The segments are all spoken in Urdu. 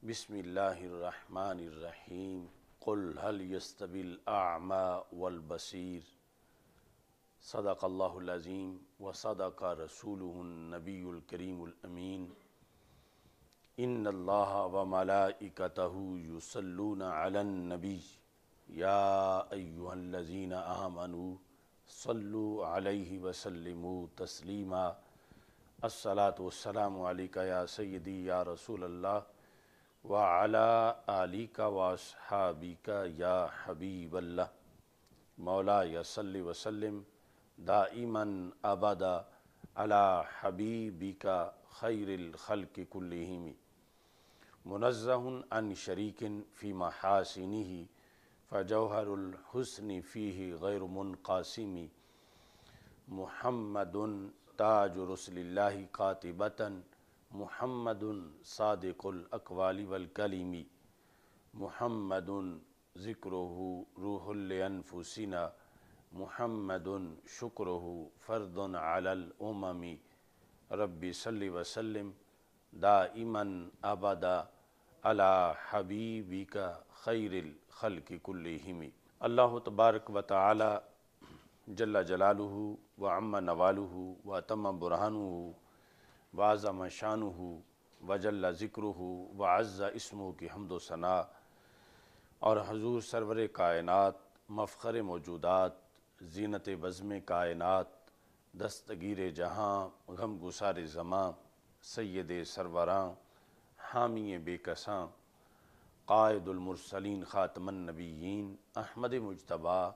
بسم اللہ الرحمن الرحیم قل هل يستوي الأعمى والبصیر صدق اللہ العظیم وصدق رسولہ النبی الکریم الامین ان اللہ وملائکتہ یصلون علی النبی یا ایہا الذین آمنوا صلوا علیہ وسلموا تسلیما الصلاۃ والسلام علیکہ یا سیدی یا رسول اللہ وعلی آلِکَ واصحابِکَ یا حبیب اللہ مولا صلی وسلم دائماً ابدا علی حبیبک خیر الخلق کلہم منزہ عن شریک فی محاسنہ فجوہر الحسن فیہ غیر منقاسم محمد تاج رسل اللہ قاطبۃ محمد صادق الاقوال والکلم محمد ذکرہ روح لانفسنا محمد شکرہ فرد علی الامم رب صلی وسلم دائماً ابدا علی حبیبک خیر الخلق کلہم۔ اللہ تبارک و تعالی جل جلالہ وعم نوالہ واتم برہانہ وعظم شانہ وجل ذکرہ وعز اسمہ کی حمد و ثناء اور حضور سرور کائنات مفخر موجودات زینت بزم کائنات دستگیر جہاں غم گسار زماں سید سروراں حامی بے کساں قائد المرسلین خاتم النبیین احمد مجتبیٰ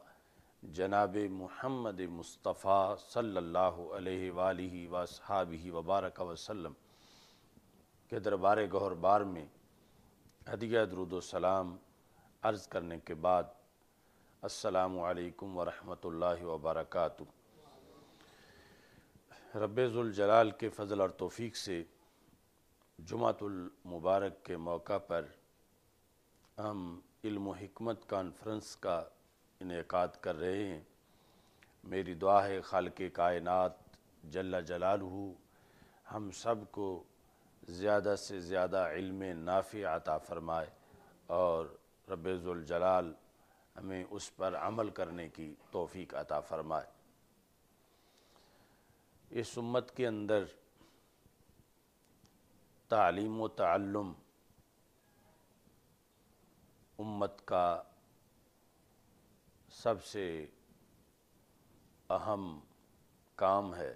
جناب محمد مصطفیٰ صلی اللہ علیہ وآلہ وصحابہ وبارک وسلم کے دربار گہر بار میں ہدیہ درود و سلام عرض کرنے کے بعد السلام علیکم ورحمۃ اللہ وبرکاتہ۔ رب ذوالجلال کے فضل اور توفیق سے جمعۃ المبارک کے موقع پر ہم علم و حکمت کانفرنس کا انعقاد کر رہے ہیں۔ میری دعا ہے خالق کائنات جل جلالہ ہم سب کو زیادہ سے زیادہ علم نافع عطا فرمائے اور رب ذوالجلال ہمیں اس پر عمل کرنے کی توفیق عطا فرمائے۔ اس امت کے اندر تعلیم و تعلم امت کا سب سے اہم کام ہے۔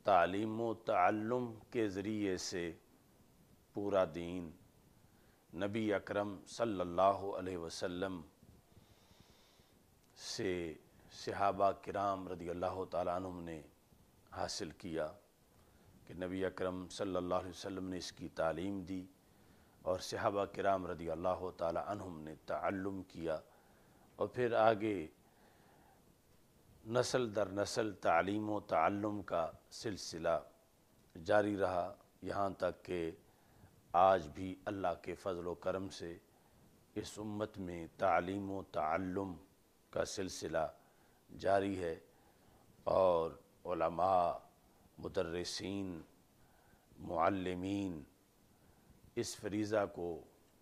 تعلیم و تعلم کے ذریعے سے پورا دین نبی اکرم صلی اللہ علیہ وسلم سے صحابہ کرام رضی اللہ تعالیٰ عنہم نے حاصل کیا کہ نبی اکرم صلی اللہ علیہ وسلم نے اس کی تعلیم دی اور صحابہ کرام رضی اللہ تعالیٰ عنہم نے تعلم کیا اور پھر آگے نسل در نسل تعلیم و تعلم کا سلسلہ جاری رہا یہاں تک کہ آج بھی اللہ کے فضل و کرم سے اس امت میں تعلیم و تعلم کا سلسلہ جاری ہے اور علماء مدرسین معلمین اس فریضہ کو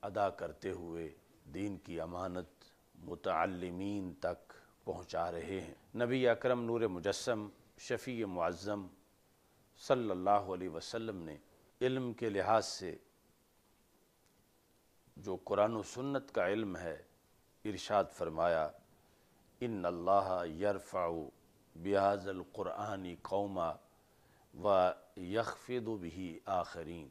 ادا کرتے ہوئے دین کی امانت متعلمین تک پہنچا رہے ہیں۔ نبی اکرم نور مجسم شفیع معظم صلی اللہ علیہ وسلم نے علم کے لحاظ سے جو قرآن و سنت کا علم ہے ارشاد فرمایا ان اللہ یرفع بہذا القرآن قوما ویخفض بہ آخرین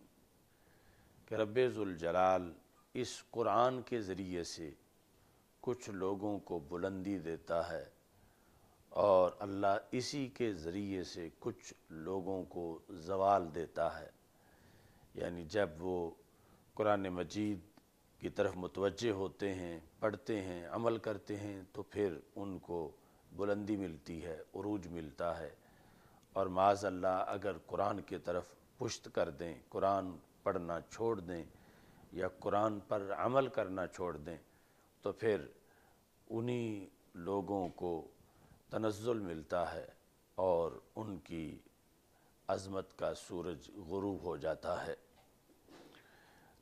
کہ رب ذوالجلال اس قرآن کے ذریعے سے کچھ لوگوں کو بلندی دیتا ہے اور اللہ اسی کے ذریعے سے کچھ لوگوں کو زوال دیتا ہے۔ یعنی جب وہ قرآن مجید کی طرف متوجہ ہوتے ہیں پڑھتے ہیں عمل کرتے ہیں تو پھر ان کو بلندی ملتی ہے عروج ملتا ہے، اور معاذ اللہ اگر قرآن کی طرف پشت کر دیں قرآن پڑھنا چھوڑ دیں یا قرآن پر عمل کرنا چھوڑ دیں تو پھر انہی لوگوں کو تنزل ملتا ہے اور ان کی عظمت کا سورج غروب ہو جاتا ہے۔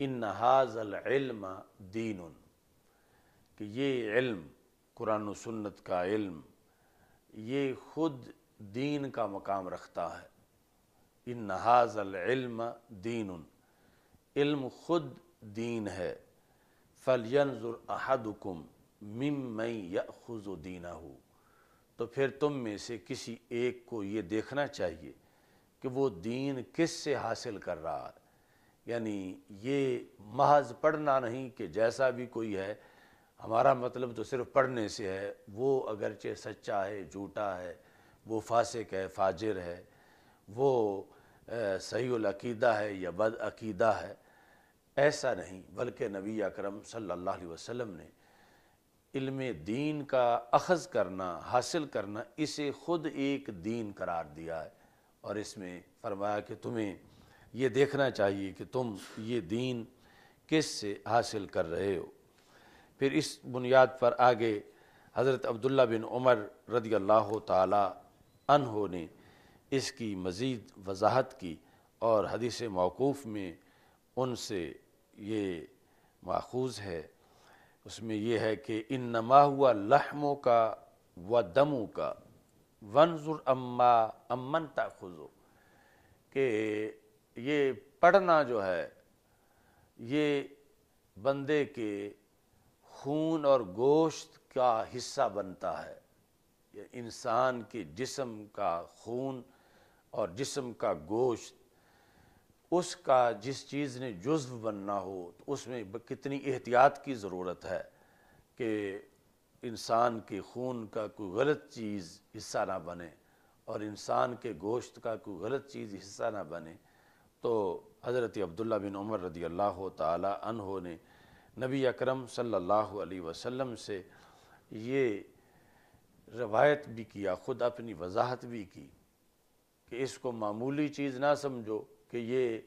ان ھذا العلم دین، کہ یہ علم قرآن و سنت کا علم یہ خود دین کا مقام رکھتا ہے۔ ان ھذا العلم دین، علم خود دین ہے۔ فلینظر احدکم ممن یأخذ دینہ، تو پھر تم میں سے کسی ایک کو یہ دیکھنا چاہیے کہ وہ دین کس سے حاصل کر رہا ہے۔ یعنی یہ محض پڑھنا نہیں کہ جیسا بھی کوئی ہے، ہمارا مطلب تو صرف پڑھنے سے ہے، وہ اگرچہ سچا ہے جھوٹا ہے، وہ فاسق ہے فاجر ہے، وہ صحیح العقیدہ ہے یا بد عقیدہ ہے، ایسا نہیں، بلکہ نبی اکرم صلی اللہ علیہ وسلم نے علم دین کا اخذ کرنا، حاصل کرنا، اسے خود ایک دین قرار دیا ہے، اور اس میں فرمایا کہ تمہیں یہ دیکھنا چاہیے کہ تم یہ دین کس سے حاصل کر رہے ہو۔ پھر اس بنیاد پر آگے حضرت عبداللہ بن عمر رضی اللہ تعالی عنہ نے اس کی مزید وضاحت کی، اور حدیث موقوف میں ان سے یہ ماخوذ ہے، اس میں یہ ہے کہ انما ہوا لحموں کا و دموں کا وانظر امن تاخذو، کہ یہ پڑھنا جو ہے یہ بندے کے خون اور گوشت کا حصہ بنتا ہے، یہ انسان کے جسم کا خون اور جسم کا گوشت، اس کا جس چیز نے جزو بننا ہو تو اس میں کتنی احتیاط کی ضرورت ہے کہ انسان کے خون کا کوئی غلط چیز حصہ نہ بنے اور انسان کے گوشت کا کوئی غلط چیز حصہ نہ بنے۔ تو حضرت عبداللہ بن عمر رضی اللہ تعالی عنہ نے نبی اکرم صلی اللہ علیہ وسلم سے یہ روایت بھی کیا، خود اپنی وضاحت بھی کی کہ اس کو معمولی چیز نہ سمجھو کہ یہ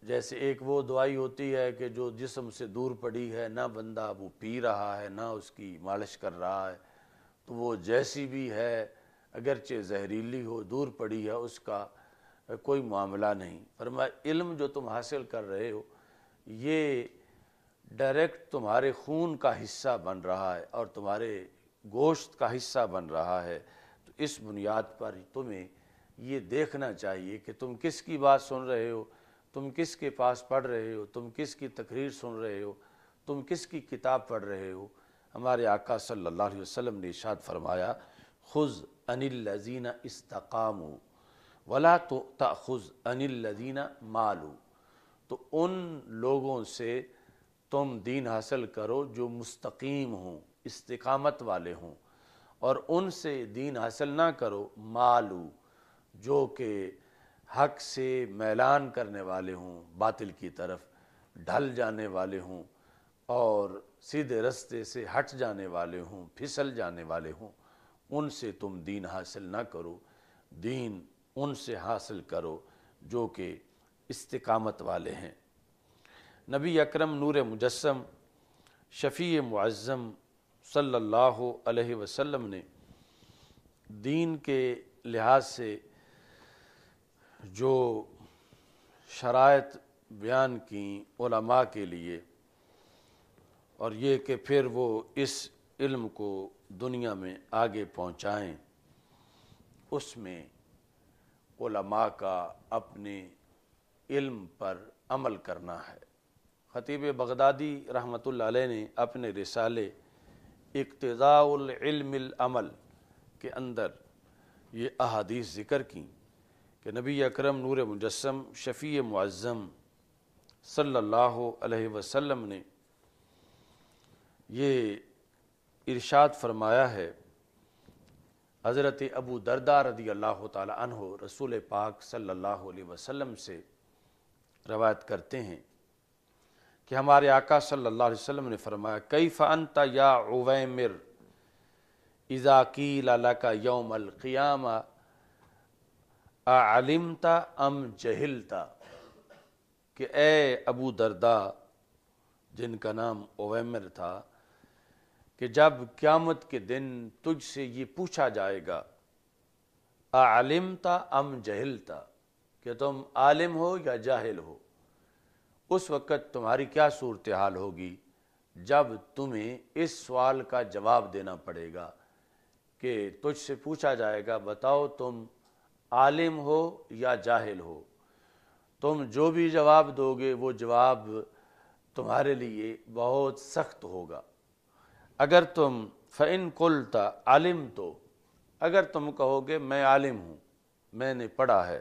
جیسے ایک وہ دوائی ہوتی ہے کہ جو جسم سے دور پڑی ہے، نہ بندہ وہ پی رہا ہے نہ اس کی مالش کر رہا ہے، تو وہ جیسی بھی ہے اگرچہ زہریلی ہو دور پڑی ہے، اس کا کوئی معاملہ نہیں۔ فرمایا علم جو تم حاصل کر رہے ہو یہ ڈائریکٹ تمہارے خون کا حصہ بن رہا ہے اور تمہارے گوشت کا حصہ بن رہا ہے، تو اس بنیاد پر تمہیں یہ دیکھنا چاہیے کہ تم کس کی بات سن رہے ہو، تم کس کے پاس پڑھ رہے ہو، تم کس کی تقریر سن رہے ہو، تم کس کی کتاب پڑھ رہے ہو۔ ہمارے آقا صلی اللہ علیہ وسلم نے ارشاد فرمایا خذ عن الذین استقاموا ولا تأخذ عن الذین مالوا، تو ان لوگوں سے تم دین حاصل کرو جو مستقیم ہوں، استقامت والے ہوں، اور ان سے دین حاصل نہ کرو مالو، جو کہ حق سے میلان کرنے والے ہوں، باطل کی طرف ڈھل جانے والے ہوں اور سیدھے رستے سے ہٹ جانے والے ہوں، پھسل جانے والے ہوں، ان سے تم دین حاصل نہ کرو، دین ان سے حاصل کرو جو کہ استقامت والے ہیں۔ نبی اکرم نور مجسم شفیع معظم صلی اللہ علیہ وسلم نے دین کے لحاظ سے جو شرائط بیان کیں علماء کے لیے، اور یہ کہ پھر وہ اس علم کو دنیا میں آگے پہنچائیں، اس میں علماء کا اپنے علم پر عمل کرنا ہے۔ خطیب بغدادی رحمۃ اللہ علیہ نے اپنے رسالے اقتضاء العلم العمل کے اندر یہ احادیث ذکر کیں کہ نبی اکرم نور مجسم شفیع معظم صلی اللہ علیہ وسلم نے یہ ارشاد فرمایا ہے، حضرت ابو درداء رضی اللہ تعالی عنہ رسول پاک صلی اللہ علیہ وسلم سے روایت کرتے ہیں کہ ہمارے آقا صلی اللہ علیہ وسلم نے فرمایا کیف انت یا عویمر اذا قیل لک یوم القیامہ اعلمت ام جہلت، کہ اے ابو درداء، جن کا نام عویمر تھا، کہ جب قیامت کے دن تجھ سے یہ پوچھا جائے گا اعلمت ام جہلت، کہ تم عالم ہو یا جاہل ہو، اس وقت تمہاری کیا صورتحال ہوگی جب تمہیں اس سوال کا جواب دینا پڑے گا کہ تجھ سے پوچھا جائے گا بتاؤ تم عالم ہو یا جاہل ہو. تم جو بھی جواب دو گے وہ جواب تمہارے لیے بہت سخت ہوگا. اگر تم فَإِن قُلْتَ عَلِمْتُ، اگر تم کہو گے میں عالم ہوں، میں نے پڑھا ہے،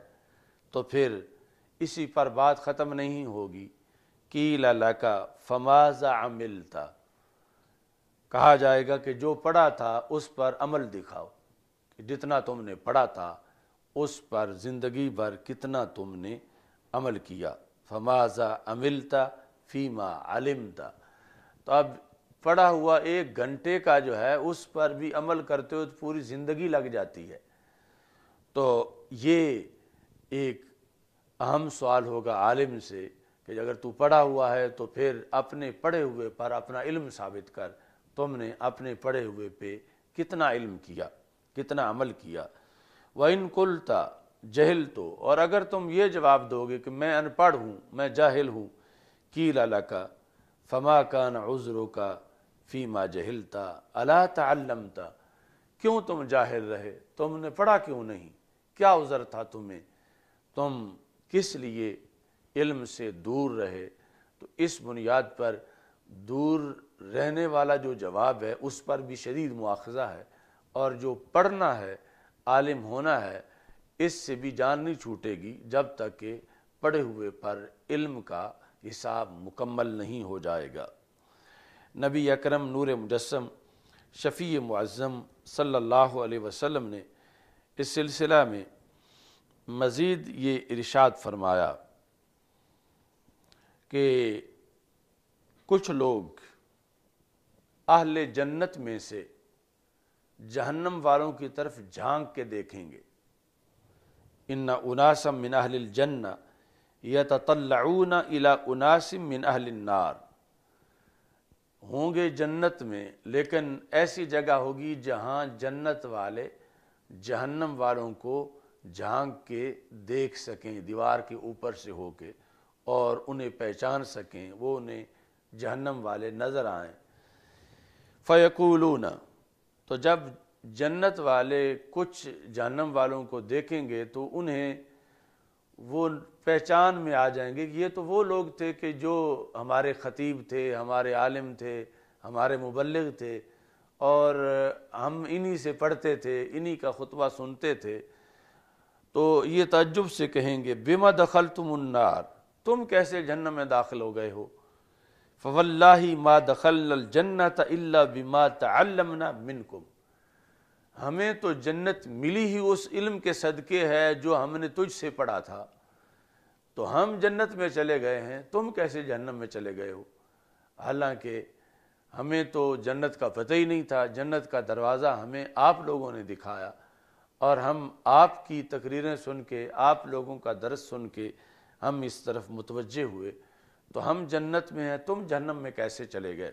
تو پھر اسی پر بات ختم نہیں ہوگی. قِيلَ لَكَ فَمَاذَا عَمِلْتَ، کہا جائے گا کہ جو پڑھا تھا اس پر عمل دکھاؤ، کہ جتنا تم نے پڑھا تھا اس پر زندگی بھر کتنا تم نے عمل کیا. فَمَاذَا عَمِلْتَ فِيمَا عَلِمْتَ، تو اب پڑھا ہوا 1 گھنٹے کا جو ہے اس پر بھی عمل کرتے ہوئے پوری زندگی لگ جاتی ہے. تو یہ ایک اہم سوال ہوگا عالم سے کہ اگر تو پڑھا ہوا ہے تو پھر اپنے پڑھے ہوئے پر اپنا علم ثابت کر، تم نے اپنے پڑھے ہوئے پہ کتنا علم کیا، کتنا عمل کیا. وَإِن قُلْتَ جَهِلْتُ، اور اگر تم یہ جواب دو گے کہ میں ان پڑھ ہوں، میں جاہل ہوں، قِيلَ لَكَ فَمَا كَانَ عُذْرُكَ فِيمَا جَهِلْتَ أَلَا تَعَلَّمْتَ، کیوں تم جاہل رہے، تم نے پڑھا کیوں نہیں، کیا عذر تھا تمہیں، تم کس لیے علم سے دور رہے. تو اس بنیاد پر دور رہنے والا جو جواب ہے اس پر بھی شدید مواخذہ ہے، اور جو پڑھنا ہے، عالم ہونا ہے، اس سے بھی جان نہیں چھوٹے گی جب تک کہ پڑھے ہوئے پر علم کا حساب مکمل نہیں ہو جائے گا. نبی اکرم نور مجسم شفیع معظم صلی اللہ علیہ وسلم نے اس سلسلہ میں مزید یہ ارشاد فرمایا کہ کچھ لوگ اہل جنت میں سے جہنم والوں کی طرف جھانک کے دیکھیں گے. ان اناسا من اہل الجنہ یتطلعون الی اناس من اہل النار، ہوں گے جنت میں، لیکن ایسی جگہ ہوگی جہاں جنت والے جہنم والوں کو جھانک کے دیکھ سکیں، دیوار کے اوپر سے ہو کے، اور انہیں پہچان سکیں، وہ انہیں جہنم والے نظر آئیں. فَيَقُولُونَ، تو جب جنت والے کچھ جہنم والوں کو دیکھیں گے تو انہیں وہ پہچان میں آ جائیں گے کہ یہ تو وہ لوگ تھے کہ جو ہمارے خطیب تھے، ہمارے عالم تھے، ہمارے مبلغ تھے، اور ہم انہی سے پڑھتے تھے، انہی کا خطبہ سنتے تھے. تو یہ تعجب سے کہیں گے بِمَا دَخَلْتُمُ النَّارِ، تم کیسے جہنم میں داخل ہو گئے ہو. فَوَاللَّهِ مَا دَخَلْنَا الْجَنَّةَ إِلَّا بِمَا تَعَلَّمْنَا مِنْكُمْ، ہمیں تو جنت ملی ہی اس علم کے صدقے ہے جو ہم نے تجھ سے پڑھا تھا. تو ہم جنت میں چلے گئے ہیں، تم کیسے جہنم میں چلے گئے ہو، حالانکہ ہمیں تو جنت کا پتہ ہی نہیں تھا. جنت کا دروازہ ہمیں آپ لوگوں نے دکھایا، اور ہم آپ کی تقریریں سن کے، آپ لوگوں کا درس سن کے ہم اس طرف متوجہ ہوئے، تو ہم جنت میں ہیں، تم جہنم میں کیسے چلے گئے.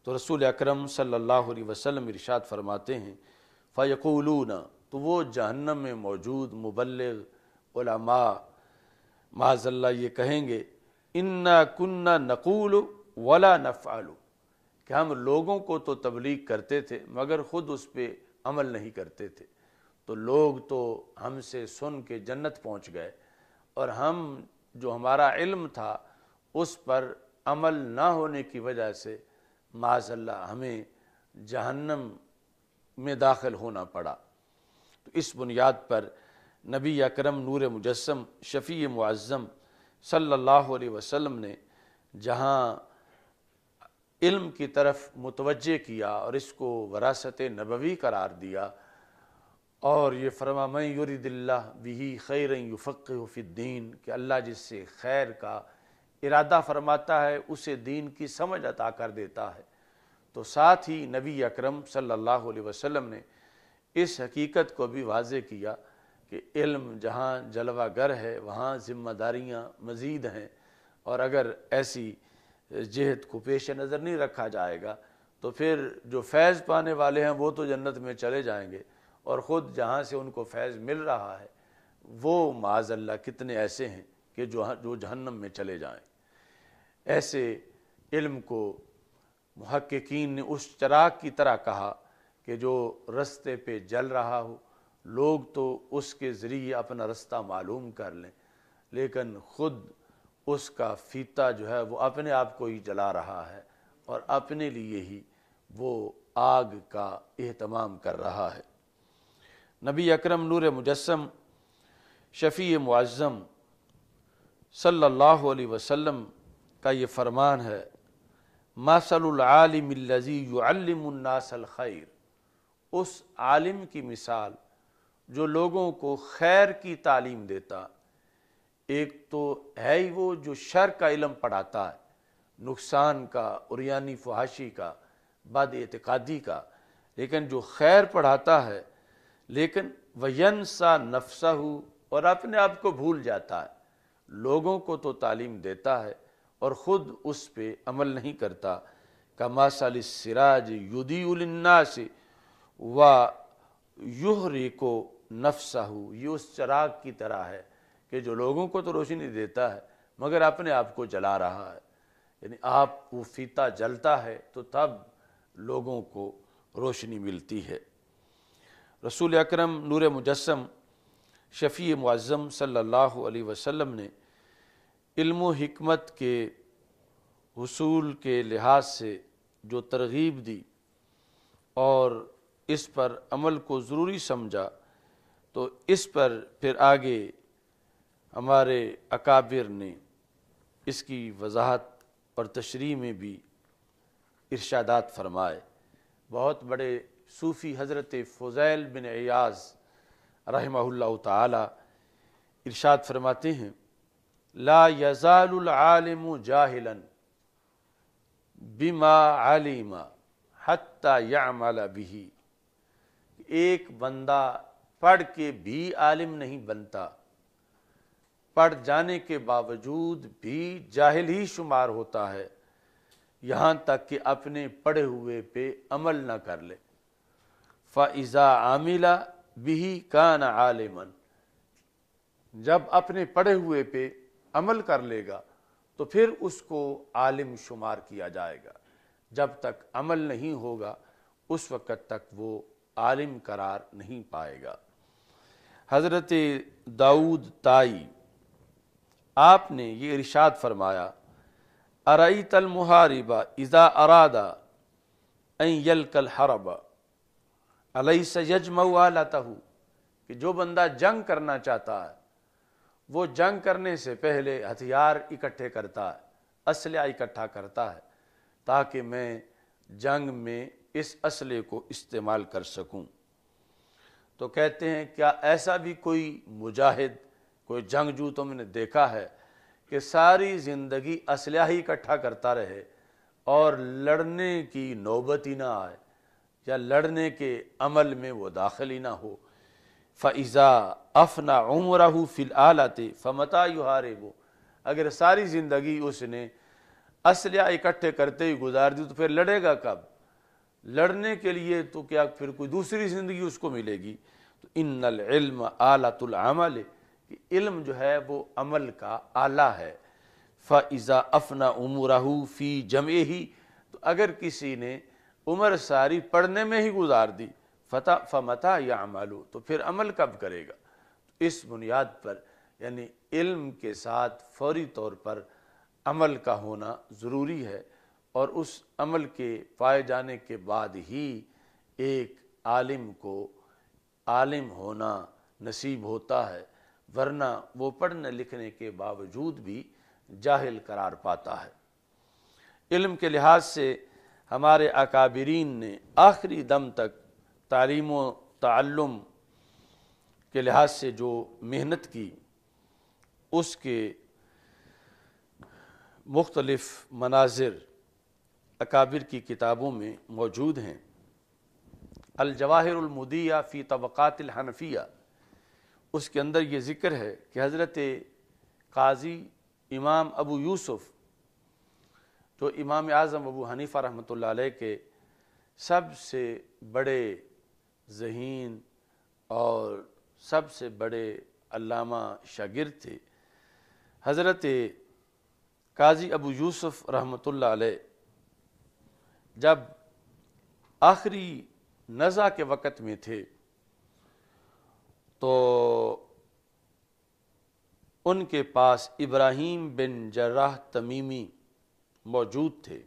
تو رسول اکرم صلی اللہ علیہ وسلم ارشاد فرماتے ہیں فَيَقُولُونَ، تو وہ جہنم میں موجود مبلغ علماء معاذ اللہ یہ کہیں گے اِنَّا كُنَّا نَقُولُ وَلَا نَفْعَلُ، کہ ہم لوگوں کو تو تبلیغ کرتے تھے مگر خود اس پہ عمل نہیں کرتے تھے. تو لوگ تو ہم سے سن کے جنت پہنچ گئے، اور ہم جو ہمارا علم تھا اس پر عمل نہ ہونے کی وجہ سے معاذ اللہ ہمیں جہنم میں داخل ہونا پڑا. تو اس بنیاد پر نبی اکرم نور مجسم شفیع معظم صلی اللہ علیہ وسلم نے جہاں علم کی طرف متوجہ کیا اور اس کو وراثت نبوی قرار دیا، اور یہ فرما من یرید اللہ بہ خیرا یفقہہ فی الدین، کہ اللہ جس سے خیر کا ارادہ فرماتا ہے اسے دین کی سمجھ عطا کر دیتا ہے. تو ساتھ ہی نبی اکرم صلی اللہ علیہ وسلم نے اس حقیقت کو بھی واضح کیا کہ علم جہاں جلوہ گر ہے وہاں ذمہ داریاں مزید ہیں، اور اگر ایسی جہت کو پیش نظر نہیں رکھا جائے گا تو پھر جو فیض پانے والے ہیں وہ تو جنت میں چلے جائیں گے، اور خود جہاں سے ان کو فیض مل رہا ہے وہ معاذ اللہ کتنے ایسے ہیں کہ جو جہنم میں چلے جائیں. ایسے علم کو محققین نے اس چراغ کی طرح کہا کہ جو رستے پہ جل رہا ہو، لوگ تو اس کے ذریعے اپنا رستہ معلوم کر لیں، لیکن خود اس کا فیتہ جو ہے وہ اپنے آپ کو ہی جلا رہا ہے اور اپنے لیے ہی وہ آگ کا اہتمام کر رہا ہے۔ نبی اکرم نور مجسم شفیع معظم صلی اللہ علیہ وسلم کا یہ فرمان ہے، مثل العالم الذی یعلم الناس الخیر، اس عالم کی مثال جو لوگوں کو خیر کی تعلیم دیتا۔ ایک تو ہے ہی وہ جو شر کا علم پڑھاتا ہے، نقصان کا، عریانی فحاشی کا، بد اعتقادی کا، لیکن جو خیر پڑھاتا ہے لیکن وَيَنْسَى نَفْسَهُ، اور اپنے آپ کو بھول جاتا ہے، لوگوں کو تو تعلیم دیتا ہے اور خود اس پہ عمل نہیں کرتا۔ كَمَثَلِ السِّرَاجِ يُضِيءُ لِلنَّاسِ وَيُحْرِقُ نَفْسَهُ، یہ اس چراغ کی طرح ہے کہ جو لوگوں کو تو روشنی دیتا ہے مگر اپنے آپ کو جلا رہا ہے، یعنی آپ وہ فیتہ جلتا ہے تو تب لوگوں کو روشنی ملتی ہے۔ رسول اکرم نور مجسم شفیع معظم صلی اللہ علیہ وسلم نے علم و حکمت کے حصول کے لحاظ سے جو ترغیب دی اور اس پر عمل کو ضروری سمجھا، تو اس پر پھر آگے ہمارے اکابر نے اس کی وضاحت اور تشریح میں بھی ارشادات فرمائے۔ بہت بڑے صوفی حضرت فضیل بن عیاض رحمہ اللہ تعالی ارشاد فرماتے ہیں، لا یزال العالم جاہلا بما علم حتی یعمل به، ایک بندہ پڑھ کے بھی عالم نہیں بنتا، پڑھ جانے کے باوجود بھی جاہل ہی شمار ہوتا ہے، یہاں تک کہ اپنے پڑھے ہوئے پہ عمل نہ کر لے۔ فَإِذَا عَمِلَ بِهِ كَانَ عَالِمًا، جب اپنے پڑھے ہوئے پہ عمل کر لے گا تو پھر اس کو عالم شمار کیا جائے گا، جب تک عمل نہیں ہوگا اس وقت تک وہ عالم قرار نہیں پائے گا۔ حضرت داؤد طائی آپ نے یہ ارشاد فرمایا، ارأیت المحارب اذا اراد ان یلقى الحرب الیس یجمع آلتہ، کہ جو بندہ جنگ کرنا چاہتا ہے وہ جنگ کرنے سے پہلے ہتھیار اکٹھے کرتا ہے، اسلحہ اکٹھا کرتا ہے تاکہ میں جنگ میں اس اسلحے کو استعمال کر سکوں۔ تو کہتے ہیں کیا ایسا بھی کوئی مجاہد، کوئی جنگجو تم نے دیکھا ہے کہ ساری زندگی اسلحہ ہی اکٹھا کرتا رہے اور لڑنے کی نوبت ہی نہ آئے یا لڑنے کے عمل میں وہ داخل ہی نہ ہو؟ فَإِذَا أَفْنَى عُمْرَهُ فِي الْآلَةِ فَمَتَى يُحَارِبُ، اگر ساری زندگی اس نے اسلحہ اکٹھے کرتے ہی گزار دی تو پھر لڑے گا کب؟ لڑنے کے لیے تو کیا پھر کوئی دوسری زندگی اس کو ملے گی؟ تو ان العلم آلۃ العمل، کہ علم جو ہے وہ عمل کا آلہ ہے۔ فَإِذَا أَفْنَى عُمُرَهُ فِي جَمْعِهِ، تو اگر کسی نے عمر ساری پڑھنے میں ہی گزار دی، فَمَتَى يَعْمَلُ، تو پھر عمل کب کرے گا؟ اس بنیاد پر یعنی علم کے ساتھ فوری طور پر عمل کا ہونا ضروری ہے، اور اس عمل کے پائے جانے کے بعد ہی ایک عالم کو عالم ہونا نصیب ہوتا ہے، ورنہ وہ پڑھنے لکھنے کے باوجود بھی جاہل قرار پاتا ہے۔ علم کے لحاظ سے ہمارے اکابرین نے آخری دم تک تعلیم و تعلم کے لحاظ سے جو محنت کی، اس کے مختلف مناظر اکابر کی کتابوں میں موجود ہیں۔ الجواہر المضیہ فی طبقات الحنفیہ، اس کے اندر یہ ذکر ہے کہ حضرت قاضی امام ابو یوسف، جو امام اعظم ابو حنیفہ رحمۃ اللہ علیہ کے سب سے بڑے ذہین اور سب سے بڑے علامہ شاگرد تھے، حضرت قاضی ابو یوسف رحمۃ اللہ علیہ جب آخری نزع کے وقت میں تھے تو ان کے پاس ابراہیم بن جراح تمیمی موجود تھے،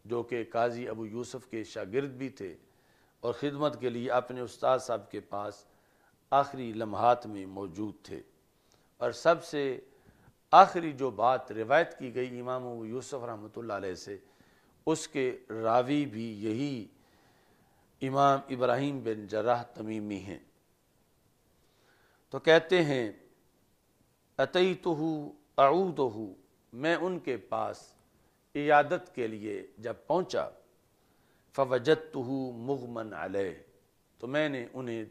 جو کہ قاضی ابو یوسف کے شاگرد بھی تھے اور خدمت کے لیے اپنے استاد صاحب کے پاس آخری لمحات میں موجود تھے۔ اور سب سے آخری جو بات روایت کی گئی امام ابو یوسف رحمۃ اللہ علیہ سے، اس کے راوی بھی یہی امام ابراہیم بن جراح تمیمی ہیں۔ تو کہتے ہیں اتیتہ اعودہ، میں ان کے پاس عیادت کے لیے جب پہنچا، فوجدتہ مغمن علیہ، تو میں نے انہیں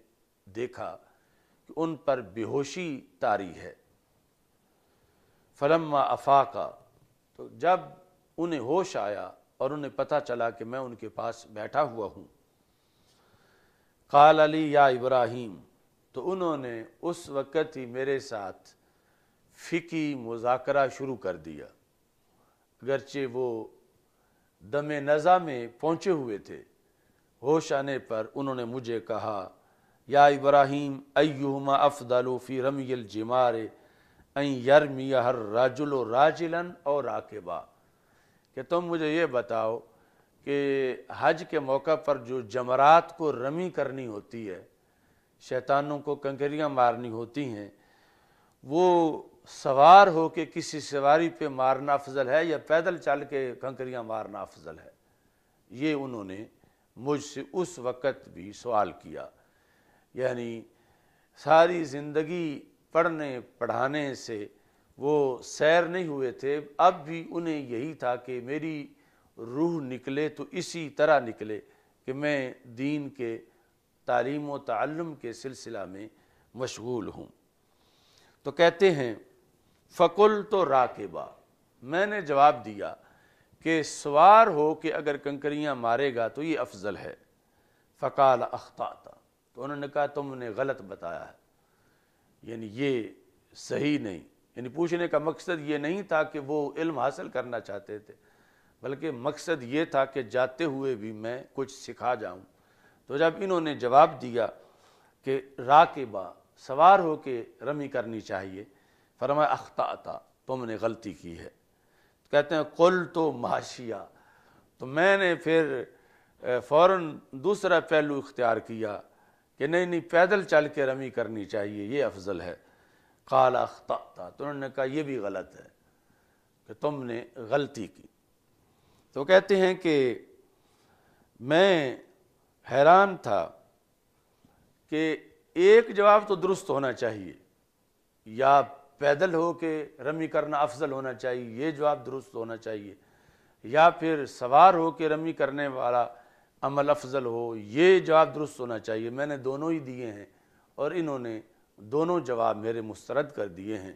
دیکھا کہ ان پر بے ہوشی طاری ہے۔ فلما افاقا، تو جب انہیں ہوش آیا اور انہیں پتہ چلا کہ میں ان کے پاس بیٹھا ہوا ہوں، قال علی یا ابراہیم، تو انہوں نے اس وقت ہی میرے ساتھ فقہی مذاکرہ شروع کر دیا، اگرچہ وہ دم نزع میں پہنچے ہوئے تھے۔ ہوش آنے پر انہوں نے مجھے کہا یا ابراہیم ایہما افضل فی رمی الجمار ان یرمیہ الرجل راجلا اور راکبا، کہ تم مجھے یہ بتاؤ کہ حج کے موقع پر جو جمرات کو رمی کرنی ہوتی ہے، شیطانوں کو کنکریاں مارنی ہوتی ہیں، وہ سوار ہو کے کسی سواری پہ مارنا افضل ہے یا پیدل چل کے کنکریاں مارنا افضل ہے؟ یہ انہوں نے مجھ سے اس وقت بھی سوال کیا۔ یعنی ساری زندگی پڑھنے پڑھانے سے وہ سیر نہیں ہوئے تھے، اب بھی انہیں یہی تھا کہ میری روح نکلے تو اسی طرح نکلے کہ میں دین کے تعلیم و تعلم کے سلسلہ میں مشغول ہوں۔ تو کہتے ہیں فقلت راکبا، میں نے جواب دیا کہ سوار ہو کے اگر کنکریاں مارے گا تو یہ افضل ہے۔ فقال اخطأت، تو انہوں نے کہا تم نے غلط بتایا ہے، یعنی یہ صحیح نہیں۔ یعنی پوچھنے کا مقصد یہ نہیں تھا کہ وہ علم حاصل کرنا چاہتے تھے، بلکہ مقصد یہ تھا کہ جاتے ہوئے بھی میں کچھ سکھا جاؤں۔ تو جب انہوں نے جواب دیا کہ راکبہ، سوار ہو کے رمی کرنی چاہیے، فرمایا اخطأت، تم نے غلطی کی ہے۔ کہتے ہیں قلت ماشیہ، تو میں نے پھر فوراً دوسرا پہلو اختیار کیا کہ نہیں پیدل چل کے رمی کرنی چاہیے، یہ افضل ہے۔ قال اخطأت، تو انہوں نے کہا یہ بھی غلط ہے کہ تم نے غلطی کی۔ تو کہتے ہیں کہ میں حیران تھا کہ ایک جواب تو درست ہونا چاہیے، یا پیدل ہو کے رمی کرنا افضل ہونا چاہیے، یہ جواب درست ہونا چاہیے، یا پھر سوار ہو کے رمی کرنے والا عمل افضل ہو، یہ جواب درست ہونا چاہیے۔ میں نے دونوں ہی دیے ہیں اور انہوں نے دونوں جواب میرے مسترد کر دیے ہیں۔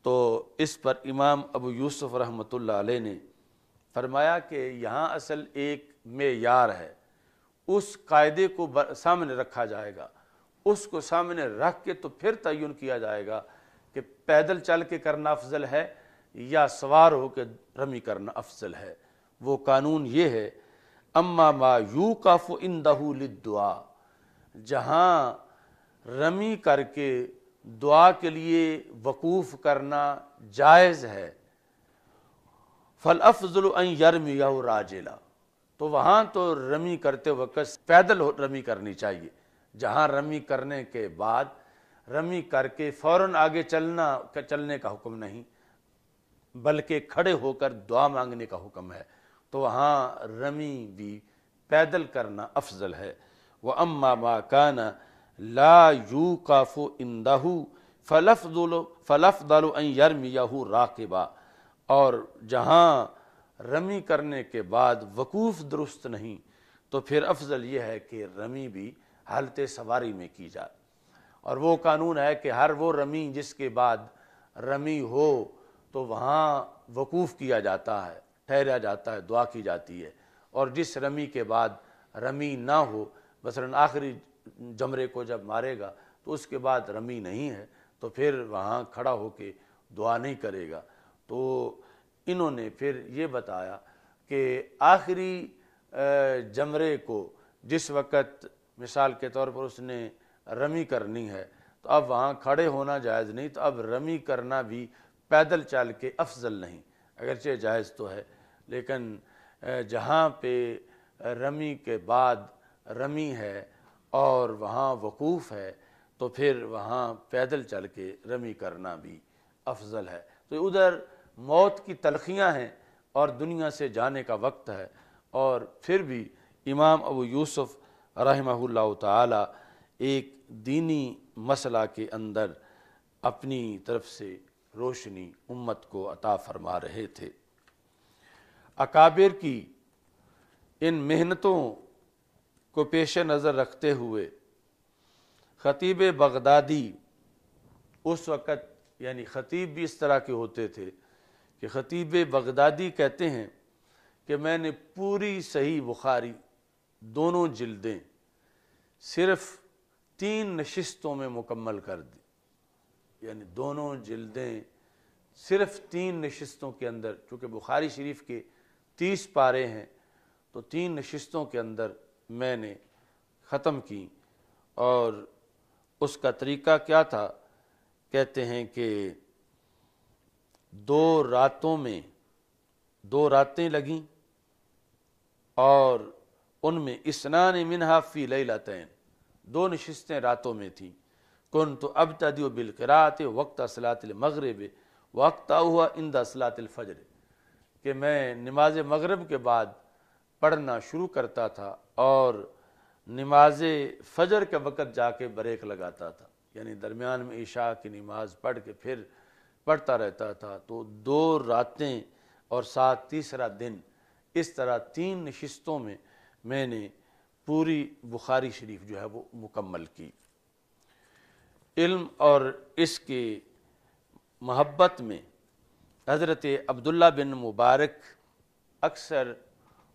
تو اس پر امام ابو یوسف رحمۃ اللہ علیہ نے فرمایا کہ یہاں اصل ایک معیار ہے، اس قاعدے کو سامنے رکھا جائے گا، اس کو سامنے رکھ کے تو پھر تعین کیا جائے گا کہ پیدل چل کے کرنا افضل ہے یا سوار ہو کے رمی کرنا افضل ہے۔ وہ قانون یہ ہے اما ما یوقف عندہ للدعاء، جہاں رمی کر کے دعا کے لیے وقوف کرنا جائز ہے، فالافضل ان یرمیہ راجلا، تو وہاں تو رمی کرتے وقت پیدل رمی کرنی چاہیے۔ جہاں رمی کرنے کے بعد رمی کر کے فوراً آگے چلنے کا حکم نہیں، بلکہ کھڑے ہو کر دعا مانگنے کا حکم ہے، تو وہاں رمی بھی پیدل کرنا افضل ہے۔ وَأَمَّا مَا كَانَ لَا يُوقَفُ عِنْدَهُ فَالْأَفْضَلُ أَنْ يَرْمِيَهُ رَاكِبًا، اور جہاں رمی کرنے کے بعد وقوف درست نہیں تو پھر افضل یہ ہے کہ رمی بھی حالت سواری میں کی جائے۔ اور وہ قانون ہے کہ ہر وہ رمی جس کے بعد رمی ہو تو وہاں وقوف کیا جاتا ہے، ٹھہرا جاتا ہے، دعا کی جاتی ہے، اور جس رمی کے بعد رمی نہ ہو، مثلا آخری جمرے کو جب مارے گا تو اس کے بعد رمی نہیں ہے تو پھر وہاں کھڑا ہو کے دعا نہیں کرے گا۔ تو انہوں نے پھر یہ بتایا کہ آخری جمرے کو جس وقت مثال کے طور پر اس نے رمی کرنی ہے تو اب وہاں کھڑے ہونا جائز نہیں، تو اب رمی کرنا بھی پیدل چل کے افضل نہیں، اگرچہ جائز تو ہے، لیکن جہاں پہ رمی کے بعد رمی ہے اور وہاں وقوف ہے تو پھر وہاں پیدل چل کے رمی کرنا بھی افضل ہے۔ تو ادھر موت کی تلخیاں ہیں اور دنیا سے جانے کا وقت ہے، اور پھر بھی امام ابو یوسف رحمہ اللہ تعالی ایک دینی مسئلہ کے اندر اپنی طرف سے روشنی امت کو عطا فرما رہے تھے۔ اکابر کی ان محنتوں کو پیش نظر رکھتے ہوئے خطیب بغدادی اس وقت، یعنی خطیب بھی اس طرح کے ہوتے تھے کہ خطیب بغدادی کہتے ہیں کہ میں نے پوری صحیح بخاری دونوں جلدیں صرف 3 نشستوں میں مکمل کر دی، یعنی دونوں جلدیں صرف 3 نشستوں کے اندر، چونکہ بخاری شریف کے 30 پارے ہیں تو 3 نشستوں کے اندر میں نے ختم کی۔ اور اس کا طریقہ کیا تھا؟ کہتے ہیں کہ 2 راتوں میں 2 راتیں لگیں اور ان میں اسنان منہا فی لیلتین، 2 نشستیں راتوں میں تھیں۔ کنت ابتدئ بالقراءۃ وقت صلاۃ المغرب واقطعها عند صلاۃ الفجر، کہ میں نماز مغرب کے بعد پڑھنا شروع کرتا تھا اور نماز فجر کے وقت جا کے بریک لگاتا تھا، یعنی درمیان میں عشاء کی نماز پڑھ کے پھر پڑھتا رہتا تھا۔ تو 2 راتیں اور ساتھ تیسرا دن، اس طرح 3 نشستوں میں نے پوری بخاری شریف جو ہے وہ مکمل کی۔ علم اور اس کی محبت میں حضرت عبداللہ بن مبارک اکثر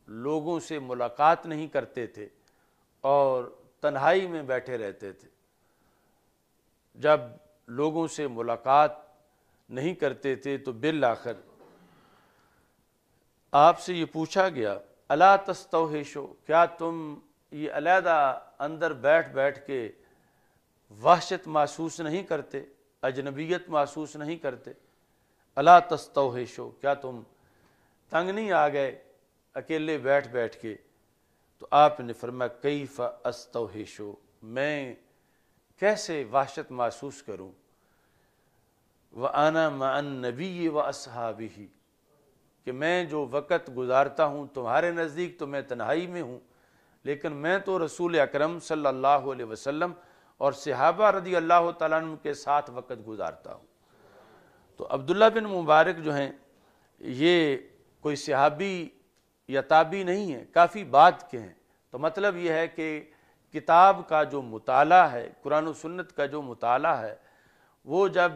لوگوں سے ملاقات نہیں کرتے تھے اور تنہائی میں بیٹھے رہتے تھے۔ جب لوگوں سے ملاقات نہیں کرتے تھے تو بالآخر آپ سے یہ پوچھا گیا الا تستوحشوا، کیا تم یہ علیحدہ اندر بیٹھ کے وحشت محسوس نہیں کرتے، اجنبیت محسوس نہیں کرتے؟ الا تستوحشوا، کیا تم تنگ نہیں آ گئے اکیلے بیٹھ کے؟ تو آپ نے فرمایا کیف استوحش، میں کیسے وحشت محسوس کروں، وَأَنَا مَعَ النَّبِيِّ وَأَصْحَابِهِ، کہ میں جو وقت گزارتا ہوں تمہارے نزدیک تو میں تنہائی میں ہوں، لیکن میں تو رسول اکرم صلی اللہ علیہ وسلم اور صحابہ رضی اللہ تعالیٰ عنہ کے ساتھ وقت گزارتا ہوں۔ تو عبداللہ بن مبارک جو ہیں یہ کوئی صحابی یا تابعی نہیں ہیں، کافی بعد کے ہیں۔ تو مطلب یہ ہے کہ کتاب کا جو مطالعہ ہے، قرآن و سنت کا جو مطالعہ ہے، وہ جب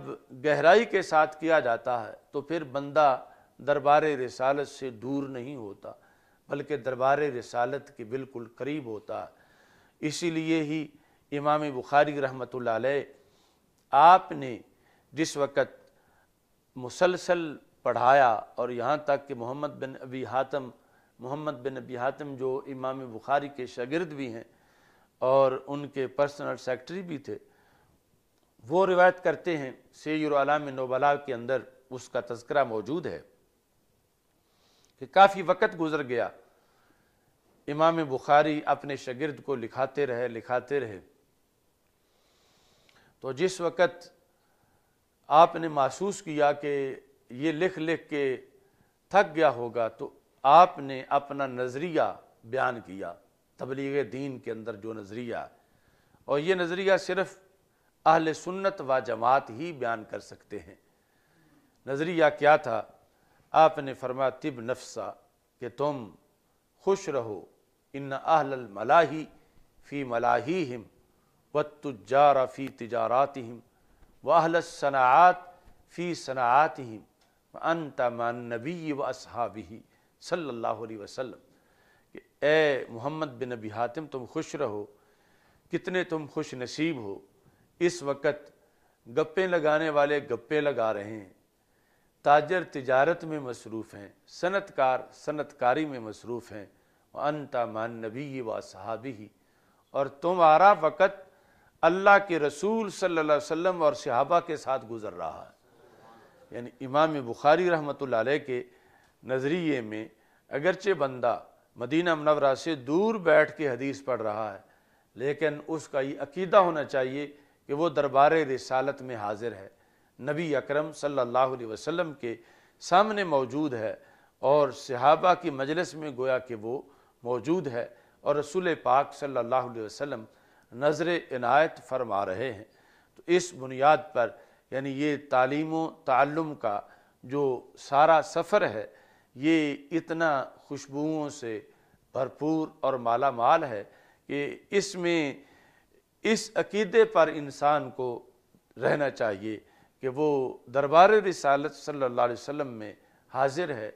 گہرائی کے ساتھ کیا جاتا ہے تو پھر بندہ دربار رسالت سے دور نہیں ہوتا، بلکہ دربار رسالت کے بالکل قریب ہوتا ہے۔ اسی لیے ہی امام بخاری رحمۃ اللہ علیہ آپ نے جس وقت مسلسل پڑھایا، اور یہاں تک کہ محمد بن ابی حاتم جو امام بخاری کے شاگرد بھی ہیں اور ان کے پرسنل سیکرٹری بھی تھے، وہ روایت کرتے ہیں، سیر اعلام نبلاء کے اندر اس کا تذکرہ موجود ہے کہ کافی وقت گزر گیا، امام بخاری اپنے شاگرد کو لکھاتے رہے، تو جس وقت آپ نے محسوس کیا کہ یہ لکھ کے تھک گیا ہوگا تو آپ نے اپنا نظریہ بیان کیا، تبلیغ دین کے اندر جو نظریہ ہے، اور یہ نظریہ صرف اہل سنت و جماعت ہی بیان کر سکتے ہیں۔ نظریہ کیا تھا؟ آپ نے فرمایا طب نفسا، کہ تم خوش رہو، ان اہل الملاہی فی ملاہیہم والتجار فی تجاراتہم واہل الصناعات فی صناعاتہم وانت مع النبی واصحابہ صلی اللہ علیہ وسلم، کہ اے محمد بن ابی حاتم تم خوش رہو، کتنے تم خوش نصیب ہو، اس وقت گپیں لگانے والے گپیں لگا رہے ہیں، تاجر تجارت میں مصروف ہیں، صنعت کار صنعت کاری میں مصروف ہیں، وَأَنْتَ مَعَ النَّبِيِّ وَأَصْحَابِهِ، اور تمہارا وقت اللہ کے رسول صلی اللہ علیہ وسلم اور صحابہ کے ساتھ گزر رہا ہے۔ یعنی امام بخاری رحمۃ اللہ علیہ کے نظریے میں اگرچہ بندہ مدینہ منورہ سے دور بیٹھ کے حدیث پڑھ رہا ہے، لیکن اس کا یہ عقیدہ ہونا چاہیے کہ وہ دربار رسالت میں حاضر ہے، نبی اکرم صلی اللہ علیہ وسلم کے سامنے موجود ہے، اور صحابہ کی مجلس میں گویا کہ وہ موجود ہے، اور رسول پاک صلی اللہ علیہ وسلم نظر عنایت فرما رہے ہیں۔ تو اس بنیاد پر یعنی یہ تعلیم و تعلم کا جو سارا سفر ہے یہ اتنا خوشبوؤں سے بھرپور اور مالا مال ہے کہ اس میں اس عقیدے پر انسان کو رہنا چاہیے کہ وہ دربار رسالت صلی اللہ علیہ وسلم میں حاضر ہے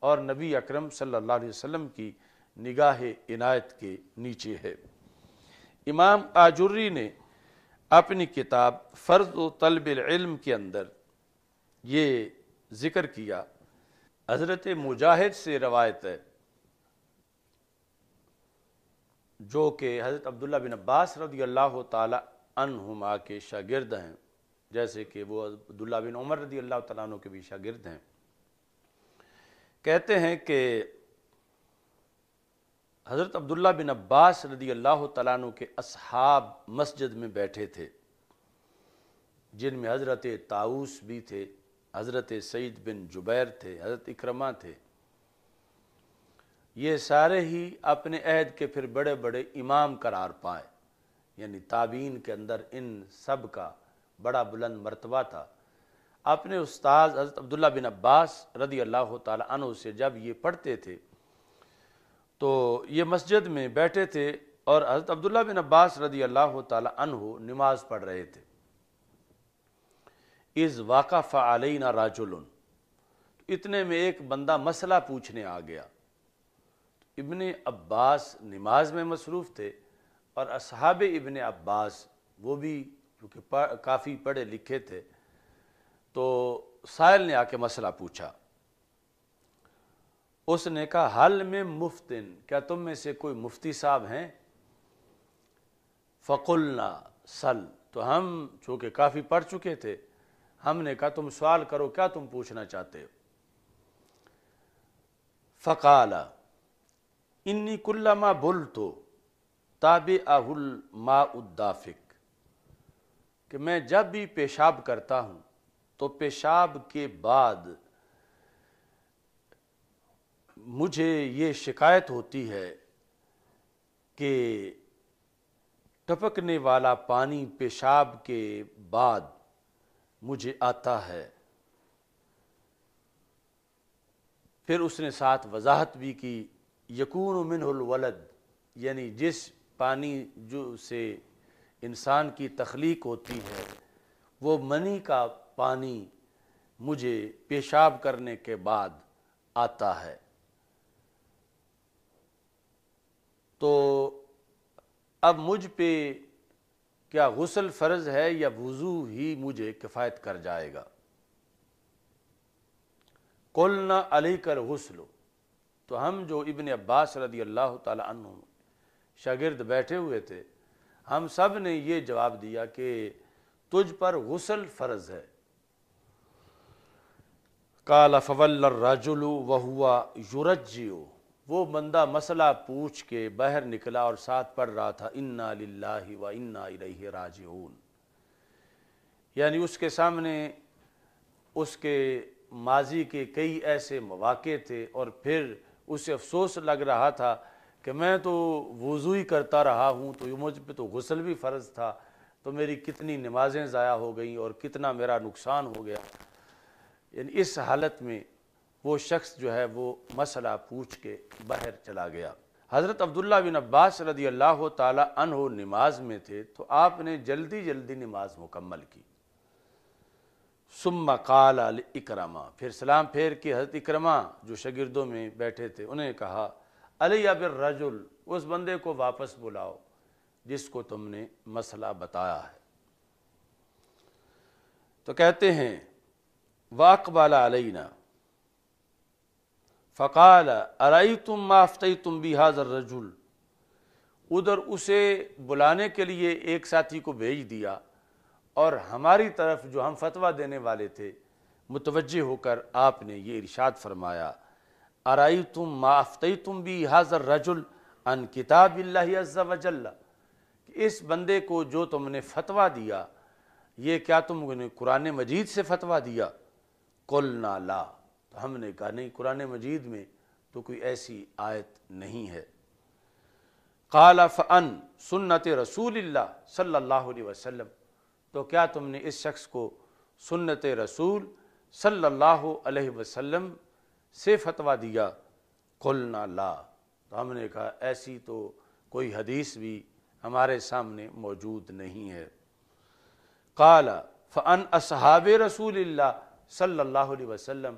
اور نبی اکرم صلی اللہ علیہ وسلم کی نگاہ عنایت کے نیچے ہے۔ امام آجری نے اپنی کتاب فرض و طلب العلم کے اندر یہ ذکر کیا، حضرت مجاہد سے روایت ہے جو کہ حضرت عبداللہ بن عباس رضی اللہ تعالی عنہما کے شاگرد ہیں، جیسے کہ وہ عبداللہ بن عمر رضی اللہ تعالیٰ عنہ کے بھی شاگرد ہیں۔ کہتے ہیں کہ حضرت عبداللہ بن عباس رضی اللہ تعالیٰ عنہ کے اصحاب مسجد میں بیٹھے تھے، جن میں حضرت طاؤس بھی تھے، حضرت سعید بن جبیر تھے، حضرت اکرمہ تھے۔ یہ سارے ہی اپنے عہد کے پھر بڑے بڑے امام قرار پائے، یعنی تابعین کے اندر ان سب کا بڑا بلند مرتبہ تھا۔ اپنے استاد حضرت عبداللہ بن عباس رضی اللہ تعالی عنہ سے جب یہ پڑھتے تھے تو یہ مسجد میں بیٹھے تھے اور حضرت عبداللہ بن عباس رضی اللہ تعالی عنہ نماز پڑھ رہے تھے۔ اذ وقف علینا رجل، اتنے میں ایک بندہ مسئلہ پوچھنے آ گیا۔ ابن عباس نماز میں مصروف تھے اور اصحاب ابن عباس وہ بھی کیونکہ کافی پڑھے لکھے تھے، تو سائل نے آ کے مسئلہ پوچھا۔ اس نے کہا حل میں مفتن، کیا تم میں سے کوئی مفتی صاحب ہیں؟ فقلنا سل، تو ہم چونکہ کافی پڑھ چکے تھے ہم نے کہا تم سوال کرو، کیا تم پوچھنا چاہتے ہو؟ فقال انی کلما بلتو تابعہ الماء الدافق، کہ میں جب بھی پیشاب کرتا ہوں تو پیشاب کے بعد مجھے یہ شکایت ہوتی ہے کہ ٹپکنے والا پانی پیشاب کے بعد مجھے آتا ہے۔ پھر اس نے ساتھ وضاحت بھی کی یکون منہ الولد، یعنی جس پانی جو سے انسان کی تخلیق ہوتی ہے وہ منی کا پانی مجھے پیشاب کرنے کے بعد آتا ہے۔ تو اب مجھ پہ کیا غسل فرض ہے یا وضو ہی مجھے کفایت کر جائے گا؟ قلنا علیک الغسل، تو ہم جو ابن عباس رضی اللہ تعالی عنہ شاگرد بیٹھے ہوئے تھے ہم سب نے یہ جواب دیا کہ تجھ پر غسل فرض ہے۔ قال فول الرجل وهو يرجع، وہ بندہ مسئلہ پوچھ کے باہر نکلا اور ساتھ پڑھ رہا تھا انا للہ و انا الیہ راجعون، یعنی اس کے سامنے اس کے ماضی کے کئی ایسے مواقع تھے اور پھر اسے افسوس لگ رہا تھا کہ میں تو وضو ہی کرتا رہا ہوں تو مجھ پہ تو غسل بھی فرض تھا، تو میری کتنی نمازیں ضائع ہو گئیں اور کتنا میرا نقصان ہو گیا۔ یعنی اس حالت میں وہ شخص جو ہے وہ مسئلہ پوچھ کے باہر چلا گیا۔ حضرت عبداللہ بن عباس رضی اللہ تعالی عنہ نماز میں تھے تو آپ نے جلدی جلدی نماز مکمل کی۔ ثم قال لاکرمہ، پھر سلام پھیر کے حضرت اکرمہ جو شاگردوں میں بیٹھے تھے انہیں کہا علیہ بالرجل، اس بندے کو واپس بلاؤ جس کو تم نے مسئلہ بتایا ہے۔ تو کہتے ہیں واقبل علینا فقال ارأیتم ما افتیتم بہذا الرجل، ادھر اسے بلانے کے لیے ایک ساتھی کو بھیج دیا اور ہماری طرف جو ہم فتویٰ دینے والے تھے متوجہ ہو کر آپ نے یہ ارشاد فرمایا ارأیتم ما افتیتم بہذا الرجل عن کتاب اللہ عز وجل، کہ اس بندے کو جو تم نے فتویٰ دیا یہ کیا تم نے قرآن مجید سے فتویٰ دیا؟ قلنا لا، تو ہم نے کہا نہیں، قرآن مجید میں تو کوئی ایسی آیت نہیں ہے۔ قال فعن سنت رسول اللہ صلی اللہ علیہ وسلم، تو کیا تم نے اس شخص کو سنت رسول صلی اللہ علیہ وسلم سے فتویٰ دیا؟ قلنا لا، تو ہم نے کہا ایسی تو کوئی حدیث بھی ہمارے سامنے موجود نہیں ہے۔ قال فعن اصحاب رسول اللہ صلی اللہ علیہ وسلم،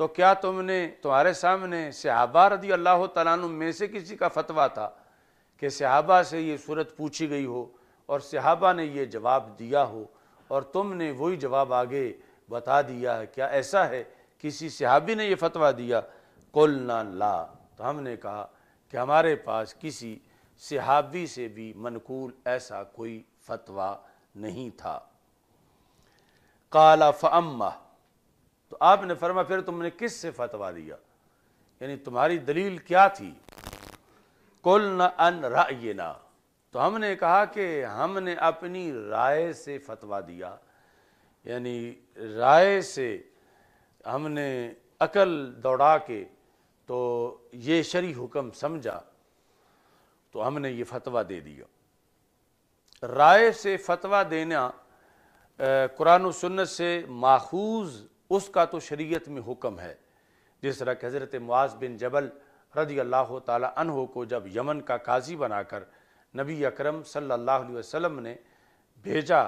تو کیا تم نے تمہارے سامنے صحابہ رضی اللہ تعالیٰ عنہ میں سے کسی کا فتویٰ تھا کہ صحابہ سے یہ صورت پوچھی گئی ہو اور صحابہ نے یہ جواب دیا ہو اور تم نے وہی جواب آگے بتا دیا ہے؟ کیا ایسا ہے کسی صحابی نے یہ فتویٰ دیا؟ قلنا لا، تو ہم نے کہا کہ ہمارے پاس کسی صحابی سے بھی منقول ایسا کوئی فتویٰ نہیں تھا۔ قال فاما، تو آپ نے فرمایا پھر تم نے کس سے فتویٰ دیا، یعنی تمہاری دلیل کیا تھی؟ قلنا ان رأینا، تو ہم نے کہا کہ ہم نے اپنی رائے سے فتویٰ دیا، یعنی رائے سے ہم نے عقل دوڑا کے تو یہ شرعی حکم سمجھا تو ہم نے یہ فتویٰ دے دیا۔ رائے سے فتویٰ دینا قرآن و سنت سے ماخوذ اس کا تو شریعت میں حکم ہے، جس طرح کہ حضرت معاذ بن جبل رضی اللہ تعالی عنہ کو جب یمن کا قاضی بنا کر نبی اکرم صلی اللہ علیہ وسلم نے بھیجا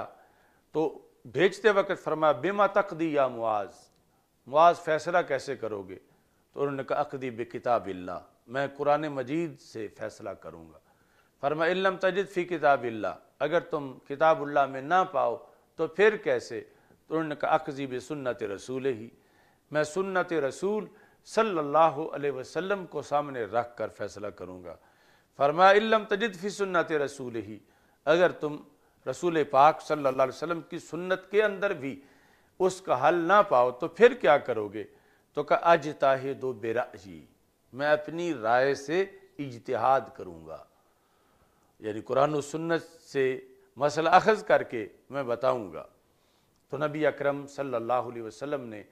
تو بھیجتے وقت فرمایا بما تقضی یا معاذ فیصلہ کیسے کرو گے؟ تو انہوں نے کہا اقضی بکتاب اللہ، میں قرآن مجید سے فیصلہ کروں گا۔ فرمایا ان لم تجد فی کتاب اللہ، اگر تم کتاب اللہ میں نہ پاؤ تو پھر کیسے؟ تو انہوں نے کہا اقضی بسنت رسول ہی، میں سنت رسول صلی اللہ علیہ وسلم کو سامنے رکھ کر فیصلہ کروں گا۔ فرمایا ان لم تجد فی سنت رسول ہی، اگر تم رسول پاک صلی اللہ علیہ وسلم کی سنت کے اندر بھی اس کا حل نہ پاؤ تو پھر کیا کرو گے؟ تو کہا اجتہد برأیی، میں اپنی رائے سے اجتہاد کروں گا، یعنی قرآن و سنت سے مسئلہ اخذ کر کے میں بتاؤں گا۔ تو نبی اکرم صلی اللہ علیہ وسلم نے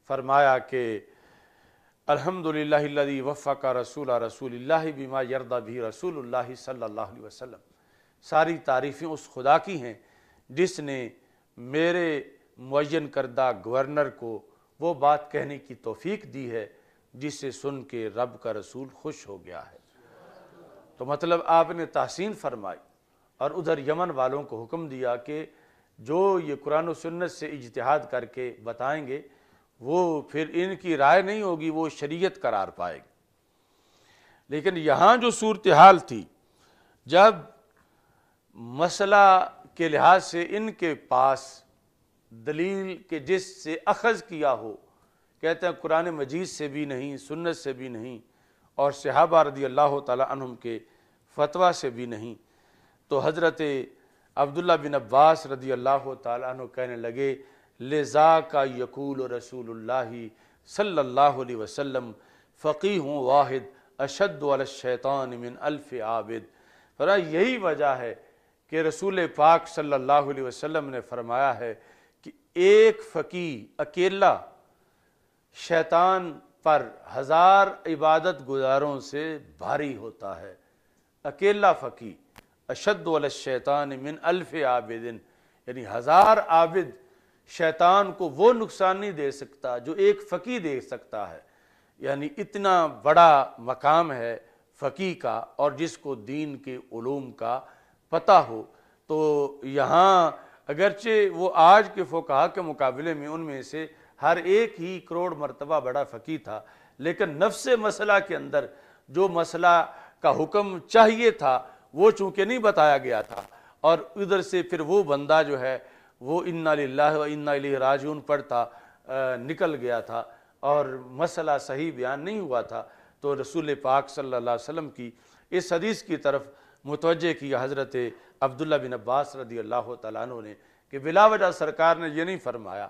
فرمایا کہ الحمدللہ الذی وفق رسول اللہ بما یرضی بہ رسول اللہ صلی اللہ علیہ وسلم، ساری تعریفیں اس خدا کی ہیں جس نے میرے معین کردہ گورنر کو وہ بات کہنے کی توفیق دی ہے جسے سن کے رب کا رسول خوش ہو گیا ہے۔ تو مطلب آپ نے تحسین فرمائی اور ادھر یمن والوں کو حکم دیا کہ جو یہ قرآن و سنت سے اجتہاد کر کے بتائیں گے وہ پھر ان کی رائے نہیں ہوگی، وہ شریعت قرار پائے گی۔ لیکن یہاں جو صورتحال تھی، جب مسئلہ کے لحاظ سے ان کے پاس دلیل کے جس سے اخذ کیا ہو، کہتے ہیں قرآن مجید سے بھی نہیں، سنت سے بھی نہیں، اور صحابہ رضی اللہ تعالی عنہم کے فتویٰ سے بھی نہیں، تو حضرت عبداللہ بن عباس رضی اللہ تعالی عنہ کہنے لگے لذاک یقول رسول اللہ صلی اللہ علیہ وسلم فقیہ واحد اشد علی الشیطان من الف عابد، فرمایا یہی وجہ ہے کہ رسول پاک صلی اللہ علیہ وسلم نے فرمایا ہے کہ ایک فقیہ اکیلا شیطان پر 1000 عبادت گزاروں سے بھاری ہوتا ہے۔ اکیلا فقیہ اشد علی الشیطان من الف عابد، یعنی 1000 عابد شیطان کو وہ نقصان نہیں دے سکتا جو ایک فقیہ دے سکتا ہے، یعنی اتنا بڑا مقام ہے فقیہ کا، اور جس کو دین کے علوم کا پتہ ہو۔ تو یہاں اگرچہ وہ آج کے فقہا کے مقابلے میں ان میں سے ہر ایک ہی کروڑ مرتبہ بڑا فقیہ تھا، لیکن نفس مسئلہ کے اندر جو مسئلہ کا حکم چاہیے تھا وہ چونکہ نہیں بتایا گیا تھا، اور ادھر سے پھر وہ بندہ جو ہے وہ انا للہ و انا الیہ راجعون پڑھتا نکل گیا تھا اور مسئلہ صحیح بیان نہیں ہوا تھا، تو رسول پاک صلی اللہ علیہ وسلم کی اس حدیث کی طرف متوجہ کیا حضرت عبداللہ بن عباس رضی اللہ تعالیٰ عنہ نے کہ بلا وجہ سرکار نے یہ نہیں فرمایا،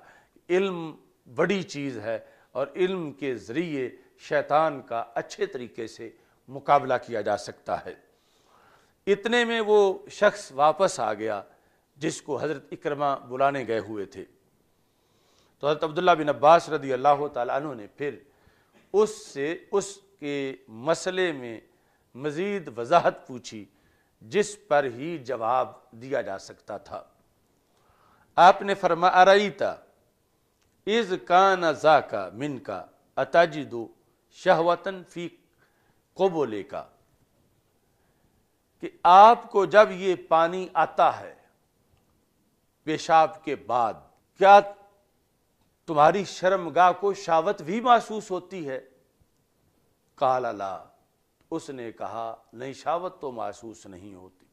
علم بڑی چیز ہے اور علم کے ذریعے شیطان کا اچھے طریقے سے مقابلہ کیا جا سکتا ہے۔ اتنے میں وہ شخص واپس آ گیا جس کو حضرت اکرمہ بلانے گئے ہوئے تھے، تو حضرت عبداللہ بن عباس رضی اللہ تعالیٰ عنہ نے پھر اس کے مسئلے میں مزید وضاحت پوچھی جس پر ہی جواب دیا جا سکتا تھا۔ آپ نے فرمایا ارائیتا اذ کان ذاکا منکا اتجد شہوتن فی قبولکا، کہ آپ کو جب یہ پانی آتا ہے پیشاب کے بعد، کیا تمہاری شرمگاہ کو شہوت بھی محسوس ہوتی ہے؟ قال لا، اس نے کہا نہیں، شہوت تو محسوس نہیں ہوتی۔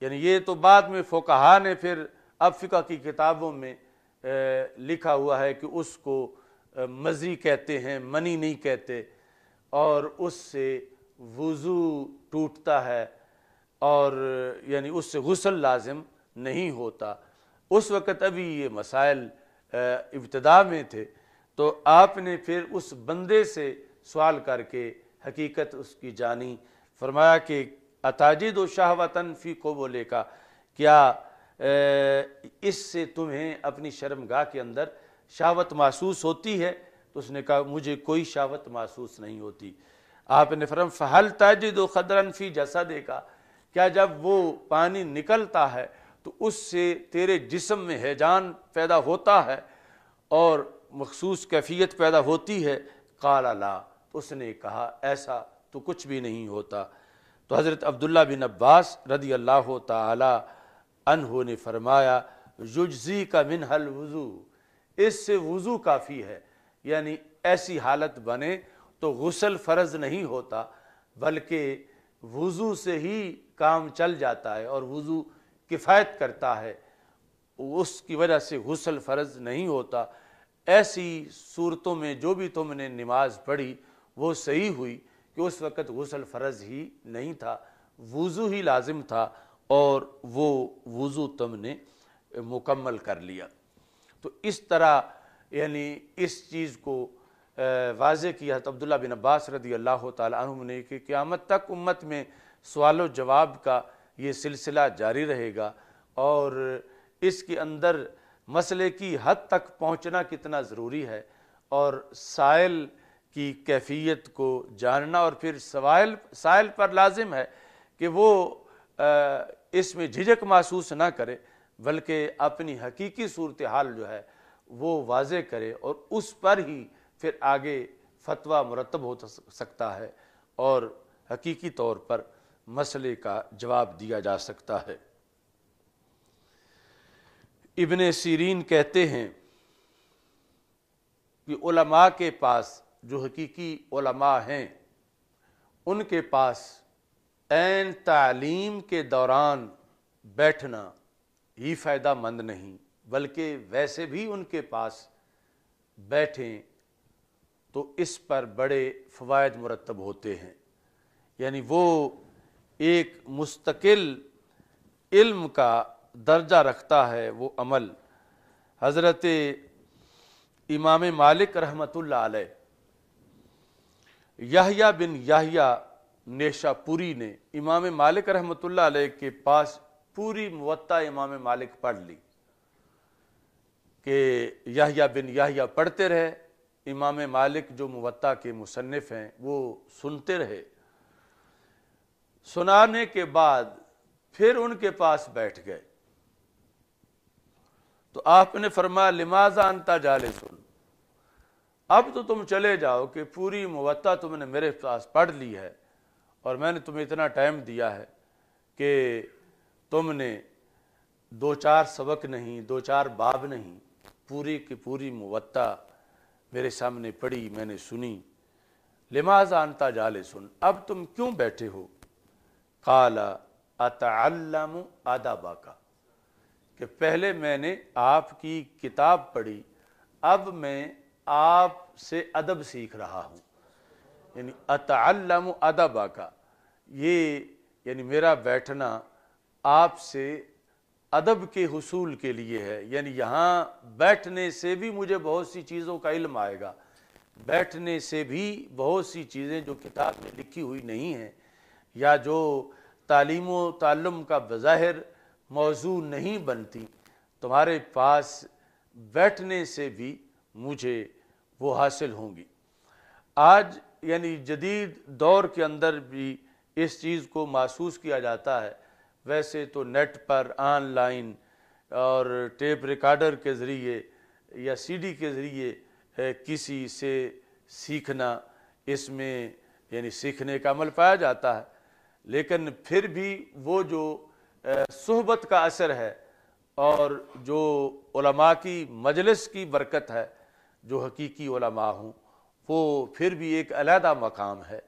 یعنی یہ تو بعد میں فقہا نے پھر اب فقہ کی کتابوں میں لکھا ہوا ہے کہ اس کو مزی کہتے ہیں، منی نہیں کہتے، اور اس سے وضو ٹوٹتا ہے اور یعنی اس سے غسل لازم نہیں ہوتا۔ اس وقت ابھی یہ مسائل ابتدا میں تھے، تو آپ نے پھر اس بندے سے سوال کر کے حقیقت اس کی جانی، فرمایا کہ اتاجد و شہوتن فی قبولکا، کیا اس سے تمہیں اپنی شرمگاہ کے اندر شہوت محسوس ہوتی ہے؟ تو اس نے کہا مجھے کوئی شہوت محسوس نہیں ہوتی۔ آپ نے فرمایا فہل تجد خضرا فی جسدک، کیا جب وہ پانی نکلتا ہے تو اس سے تیرے جسم میں ہیجان پیدا ہوتا ہے اور مخصوص کیفیت پیدا ہوتی ہے؟ قال لا، اس نے کہا ایسا تو کچھ بھی نہیں ہوتا۔ تو حضرت عبداللہ بن عباس رضی اللہ تعالی عنہ نے فرمایا یجزی کا منہ الوضو، اس سے وضو کافی ہے، یعنی ایسی حالت بنے تو غسل فرض نہیں ہوتا بلکہ وضو سے ہی کام چل جاتا ہے اور وضو کفایت کرتا ہے، اس کی وجہ سے غسل فرض نہیں ہوتا۔ ایسی صورتوں میں جو بھی تم نے نماز پڑھی وہ صحیح ہوئی کہ اس وقت غسل فرض ہی نہیں تھا، وضو ہی لازم تھا اور وہ وضو تم نے مکمل کر لیا۔ تو اس طرح یعنی اس چیز کو واضح کیا حضرت عبداللہ بن عباس رضی اللہ تعالی عنہ نے کہ قیامت تک امت میں سوال و جواب کا یہ سلسلہ جاری رہے گا، اور اس کے اندر مسئلے کی حد تک پہنچنا کتنا ضروری ہے اور سائل کی کیفیت کو جاننا، اور پھر سائل پر لازم ہے کہ وہ اس میں جھجک محسوس نہ کرے بلکہ اپنی حقیقی صورتحال جو ہے وہ واضح کرے، اور اس پر ہی پھر آگے فتویٰ مرتب ہو سکتا ہے اور حقیقی طور پر مسئلے کا جواب دیا جا سکتا ہے۔ ابن سیرین کہتے ہیں کہ علماء کے پاس، جو حقیقی علماء ہیں، ان کے پاس عین تعلیم کے دوران بیٹھنا ہی فائدہ مند نہیں، بلکہ ویسے بھی ان کے پاس بیٹھیں تو اس پر بڑے فوائد مرتب ہوتے ہیں، یعنی وہ ایک مستقل علم کا درجہ رکھتا ہے وہ عمل۔ حضرت امام مالک رحمۃ اللہ علیہ، یحییٰ بن یحییٰ نیشا پوری نے امام مالک رحمۃ اللہ علیہ کے پاس پوری موطا امام مالک پڑھ لی کہ یحییٰ بن یحییٰ پڑھتے رہے، امام مالک جو موطا کے مصنف ہیں وہ سنتے رہے، سنانے کے بعد پھر ان کے پاس بیٹھ گئے تو آپ نے فرمایا لماذا انت جالس، اب تو تم چلے جاؤ کہ پوری موطا تم نے میرے پاس پڑھ لی ہے اور میں نے تمہیں اتنا ٹائم دیا ہے کہ تم نے 2-4 سبق نہیں، 2-4 باب نہیں، پوری کی پوری موطا میرے سامنے پڑھی، میں نے سنی، لماذا انت جالس، اب تم کیوں بیٹھے ہو؟ قال اتعلم ادبک، کہ پہلے میں نے آپ کی کتاب پڑھی اب میں آپ سے ادب سیکھ رہا ہوں، یعنی اتعلم ادب کا، یہ یعنی میرا بیٹھنا آپ سے ادب کے حصول کے لیے ہے، یعنی یہاں بیٹھنے سے بھی مجھے بہت سی چیزوں کا علم آئے گا، بیٹھنے سے بھی بہت سی چیزیں جو کتاب میں لکھی ہوئی نہیں ہیں یا جو تعلیم و تعلم کا بظاہر موضوع نہیں بنتی، تمہارے پاس بیٹھنے سے بھی مجھے وہ حاصل ہوں گی۔ آج یعنی جدید دور کے اندر بھی اس چیز کو محسوس کیا جاتا ہے، ویسے تو نیٹ پر آن لائن اور ٹیپ ریکارڈر کے ذریعے یا سی ڈی کے ذریعے کسی سے سیکھنا، اس میں یعنی سیکھنے کا عمل پایا جاتا ہے، لیکن پھر بھی وہ جو صحبت کا اثر ہے اور جو علماء کی مجلس کی برکت ہے، جو حقیقی علماء ہوں، وہ پھر بھی ایک علیحدہ مقام ہے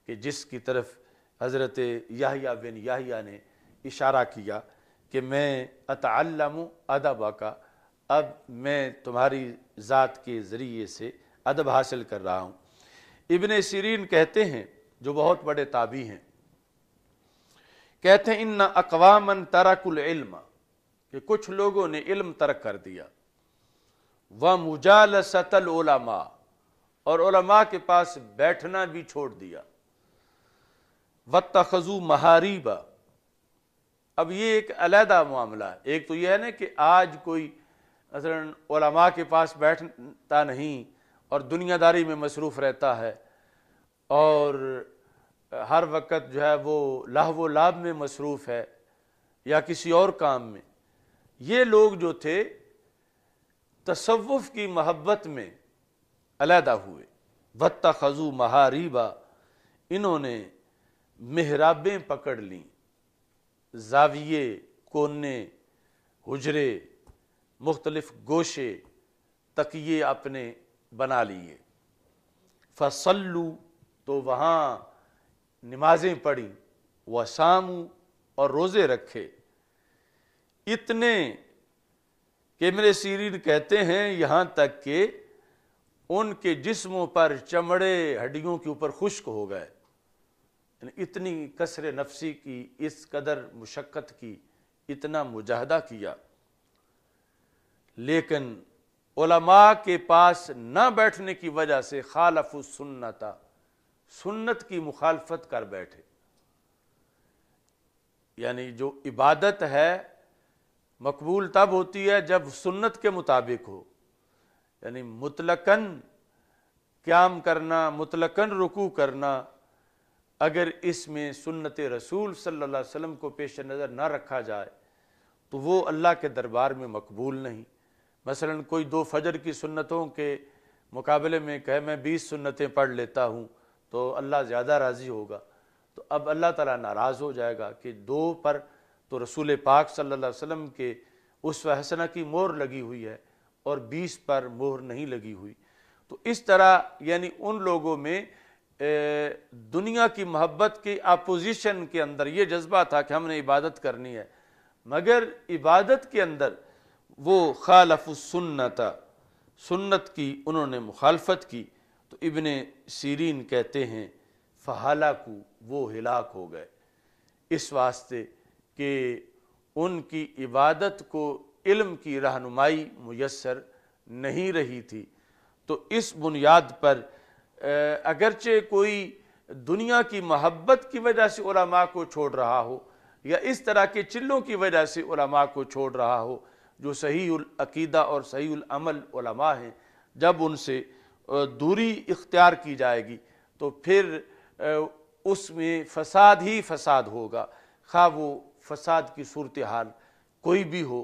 کہ جس کی طرف حضرت یحییٰ بن یحییٰ نے اشارہ کیا کہ میں اتعلم ادب کا، اب میں تمہاری ذات کے ذریعے سے ادب حاصل کر رہا ہوں۔ ابن سیرین کہتے ہیں، جو بہت بڑے تابعی ہیں، کہتے ہیں ان اقواما ترکوا العلم، کہ کچھ لوگوں نے علم ترک کر دیا، ومجالسۃ العلماء، اور علماء کے پاس بیٹھنا بھی چھوڑ دیا، واتخذوا محاریب، اب یہ ایک علیحدہ معاملہ ہے۔ ایک تو یہ ہے نا کہ آج کوئی مثلاً علماء کے پاس بیٹھتا نہیں اور دنیا داری میں مصروف رہتا ہے اور ہر وقت جو ہے وہ لہو و لعب میں مصروف ہے یا کسی اور کام میں۔ یہ لوگ جو تھے تصوف کی محبت میں علیحدہ ہوئے، واتخذوا محاریب، انہوں نے محرابیں پکڑ لیں، زاویے، کونے، حجرے، مختلف گوشے، تکیے اپنے بنا لیے، فصلوا، تو وہاں نمازیں پڑھیں، وصاموا، اور روزے رکھے، اتنے کہ ابن سیرین کہتے ہیں یہاں تک کہ ان کے جسموں پر چمڑے ہڈیوں کے اوپر خشک ہو گئے، یعنی اتنی کسر نفسی کی، اس قدر مشقت کی، اتنا مجاہدہ کیا، لیکن علماء کے پاس نہ بیٹھنے کی وجہ سے خالفوا السنت، سنت کی مخالفت کر بیٹھے۔ یعنی جو عبادت ہے مقبول تب ہوتی ہے جب سنت کے مطابق ہو، یعنی مطلقاً قیام کرنا، مطلقاً رکوع کرنا، اگر اس میں سنت رسول صلی اللہ علیہ وسلم کو پیش نظر نہ رکھا جائے تو وہ اللہ کے دربار میں مقبول نہیں۔ مثلاً کوئی 2 فجر کی سنتوں کے مقابلے میں کہے میں 20 سنتیں پڑھ لیتا ہوں تو اللہ زیادہ راضی ہوگا، تو اب اللہ تعالیٰ ناراض ہو جائے گا کہ 2 پر تو رسول پاک صلی اللہ علیہ وسلم کے اسوہ حسنہ کی مہر لگی ہوئی ہے اور 20 پر مہر نہیں لگی ہوئی۔ تو اس طرح یعنی ان لوگوں میں دنیا کی محبت کی اپوزیشن کے اندر یہ جذبہ تھا کہ ہم نے عبادت کرنی ہے، مگر عبادت کے اندر وہ خالف السنت، سنت کی انہوں نے مخالفت کی، تو ابن سیرین کہتے ہیں فہلکوا، وہ ہلاک ہو گئے، اس واسطے کہ ان کی عبادت کو علم کی رہنمائی میسر نہیں رہی تھی۔ تو اس بنیاد پر اگرچہ کوئی دنیا کی محبت کی وجہ سے علماء کو چھوڑ رہا ہو یا اس طرح کے چلوں کی وجہ سے علماء کو چھوڑ رہا ہو، جو صحیح العقیدہ اور صحیح العمل علماء ہیں، جب ان سے دوری اختیار کی جائے گی تو پھر اس میں فساد ہی فساد ہوگا، خواہ وہ فساد کی صورتحال کوئی بھی ہو،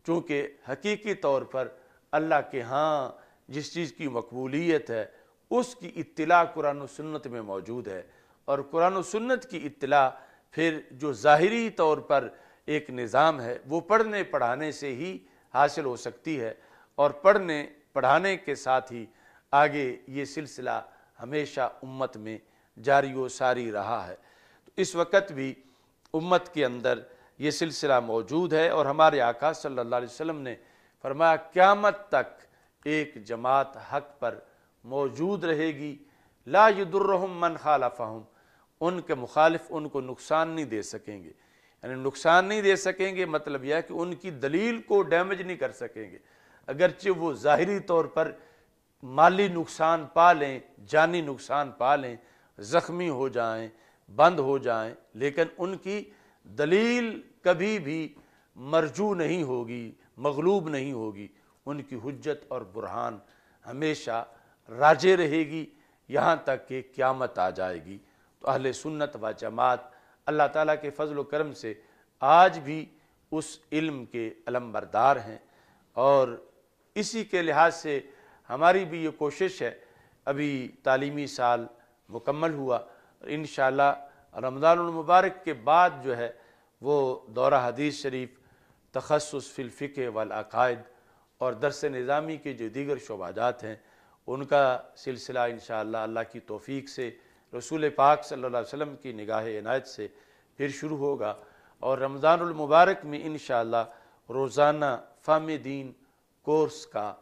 چونکہ حقیقی طور پر اللہ کے ہاں جس چیز کی مقبولیت ہے اس کی اطلاع قرآن و سنت میں موجود ہے، اور قرآن و سنت کی اطلاع پھر جو ظاہری طور پر ایک نظام ہے وہ پڑھنے پڑھانے سے ہی حاصل ہو سکتی ہے، اور پڑھنے پڑھانے کے ساتھ ہی آگے یہ سلسلہ ہمیشہ امت میں جاری و ساری رہا ہے۔ تو اس وقت بھی امت کے اندر یہ سلسلہ موجود ہے، اور ہمارے آقا صلی اللہ علیہ وسلم نے فرمایا قیامت تک ایک جماعت حق پر موجود رہے گی، لا یضرہم من خالفہم، ان کے مخالف ان کو نقصان نہیں دے سکیں گے، یعنی نقصان نہیں دے سکیں گے مطلب یہ ہے کہ ان کی دلیل کو ڈیمیج نہیں کر سکیں گے، اگرچہ وہ ظاہری طور پر مالی نقصان پا لیں، جانی نقصان پا لیں، زخمی ہو جائیں، بند ہو جائیں، لیکن ان کی دلیل کبھی بھی مرجو نہیں ہوگی، مغلوب نہیں ہوگی، ان کی حجت اور برہان ہمیشہ راجے رہے گی یہاں تک کہ قیامت آ جائے گی۔ تو اہل سنت و جماعت اللہ تعالیٰ کے فضل و کرم سے آج بھی اس علم کے علمبردار ہیں، اور اسی کے لحاظ سے ہماری بھی یہ کوشش ہے، ابھی تعلیمی سال مکمل ہوا، اور انشاءاللہ رمضان المبارک کے بعد جو ہے وہ دورہ حدیث شریف، تخصص فی الفقہ والعقائد اور درس نظامی کے جو دیگر شعبات ہیں ان کا سلسلہ انشاءاللہ اللہ کی توفیق سے، رسول پاک صلی اللہ علیہ وسلم کی نگاہ عنایت سے پھر شروع ہوگا، اور رمضان المبارک میں انشاءاللہ روزانہ فہم دین کورس کا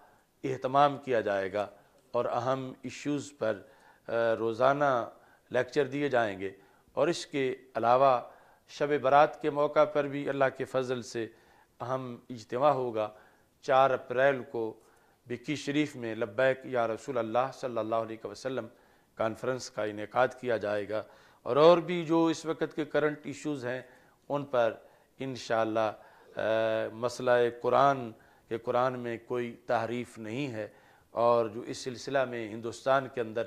اہتمام کیا جائے گا، اور اہم ایشوز پر روزانہ لیکچر دیے جائیں گے، اور اس کے علاوہ شب برات کے موقع پر بھی اللہ کے فضل سے اہم اجتماع ہوگا۔ 4 اپریل کو بکی شریف میں لبیک یا رسول اللہ صلی اللہ علیہ وسلم کانفرنس کا انعقاد کیا جائے گا، اور بھی جو اس وقت کے کرنٹ ایشوز ہیں ان پر انشاءاللہ مسئلہ قرآن کہ قرآن میں کوئی تحریف نہیں ہے، اور جو اس سلسلہ میں ہندوستان کے اندر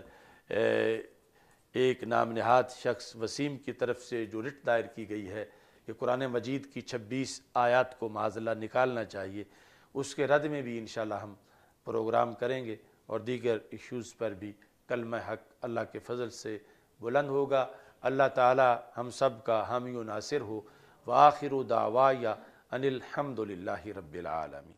ایک نام نہاد شخص وسیم کی طرف سے جو رٹ دائر کی گئی ہے کہ قرآن مجید کی 26 آیات کو معاذ اللہ نکالنا چاہیے، اس کے رد میں بھی انشاءاللہ ہم پروگرام کریں گے، اور دیگر ایشوز پر بھی کلمہ حق اللہ کے فضل سے بلند ہوگا۔ اللہ تعالی ہم سب کا حامی و ناصر ہو، وآخر دعوایا ان الحمد للہ رب العالمین۔